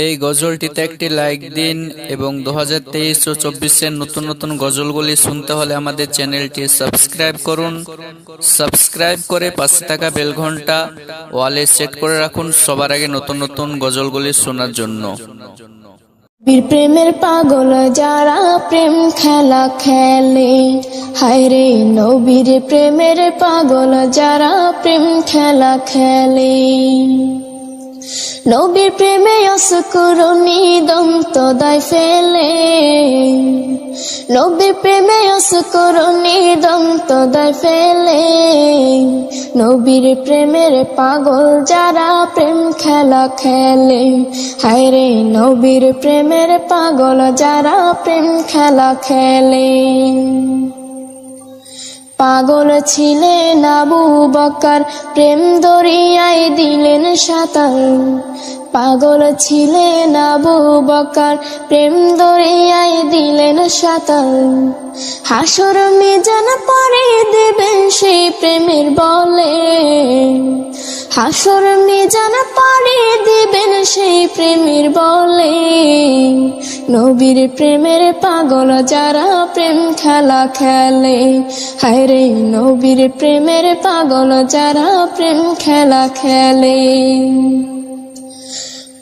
এই গজলটিতে একটি লাইক দিন এবং 2023 ও 24-এর নতুন নতুন গজলগুলি শুনতে হলে আমাদের চ্যানেলটি সাবস্ক্রাইব করুন। সাবস্ক্রাইব করে পাশে থাকা বেল ঘন্টা ওয়ালে সেট করে রাখুন সবার আগে নতুন নতুন গজলগুলি শোনার জন্য। বীর প্রেমের পাগল যারা প্রেম খেলা খেলে, হায় রে নবীর প্রেমের পাগল যারা প্রেম খেলা খেলে। নবীর প্রেমে অসকরণী দন্ত দায় ফেলে, নবীর প্রেমে অসকরণী দন্ত দায় ফেলে। নবীর প্রেমের পাগল যারা প্রেম খেলা খেলে, হায় রে নবীর প্রেমের পাগল যারা প্রেম খেলা খেলে। পাগল ছিলেন আবু বকর, প্রেম দরিয়ায় দিলেন সাঁতার। পাগল ছিলেন আবু বকর, প্রেম দরিয়ায় দিলেন সাঁতার। হাসর মিজান পরে দেবেন সেই প্রেমের বলে, হাসর মিজান পরে দিবেন সেই প্রেমের বলে। নবীর প্রেমের পাগল যারা প্রেম খেলা খেলে, হায় রে নবীর প্রেমের পাগল যারা প্রেম খেলা খেলে।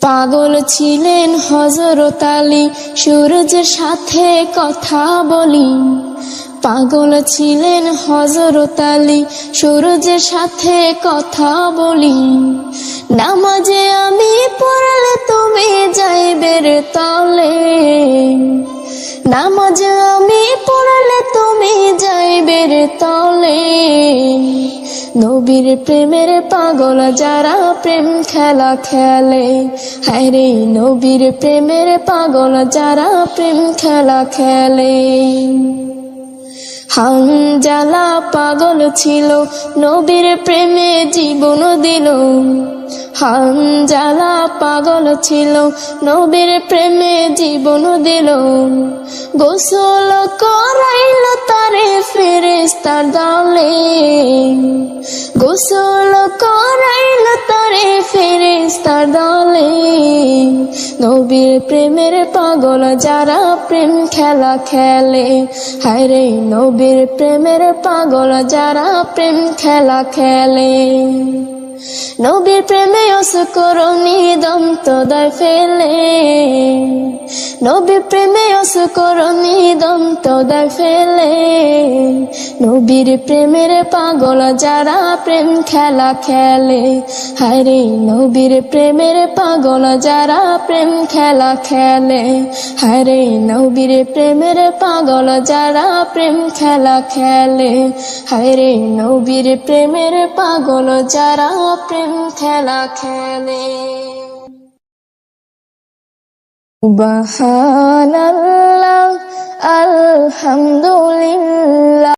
পাগল ছিলেন হযরত আলী, সূর্যের সাথে কথা বলি। পাগল ছিলেন হযরত আলী, সূর্যের সাথে কথা বলি। নামাজে আমি পড়লে তুমি যাইবের তলে, নামাজে আমি পড়লে তুমি যাইবের তলে। নবীর প্রেমের পাগল যারা প্রেম খেলা খেলে, হায় রে নবীর প্রেমের পাগল যারা প্রেম খেলা খেলে। হানজালা পাগল ছিল, নবীর প্রেমে জীবন দিল। হানজালা পাগল ছিল, নবীর প্রেমে জীবন দিল। গোসল করাইল তারে ফেরেশতার দলে, গোসল করাইল তারে ফেরেশতার দলে। নবীর প্রেমের পাগল যারা প্রেম খেলা খেলে, হায় রে নবীর প্রেমের পাগল যারা প্রেম খেলা খেলে। নবীর প্রেমে অসকরণী দন্ত দায় ফেলে, নবীর প্রেমে অসকরণী দন্ত দায় ফেলে। নবীর প্রেমের পাগল যারা প্রেম খেলা খেলে, হায় রে নবীর প্রেমের পাগল যারা প্রেম খেলা খেলে। হায় রে নবীর প্রেমের পাগল যারা প্রেম খেলা খেলে, হায় রে নবীর প্রেমের পাগল যারা প্রেম খেলা খেলে। সুবহানাল্লাহ, আলহামদুলিল্লাহ।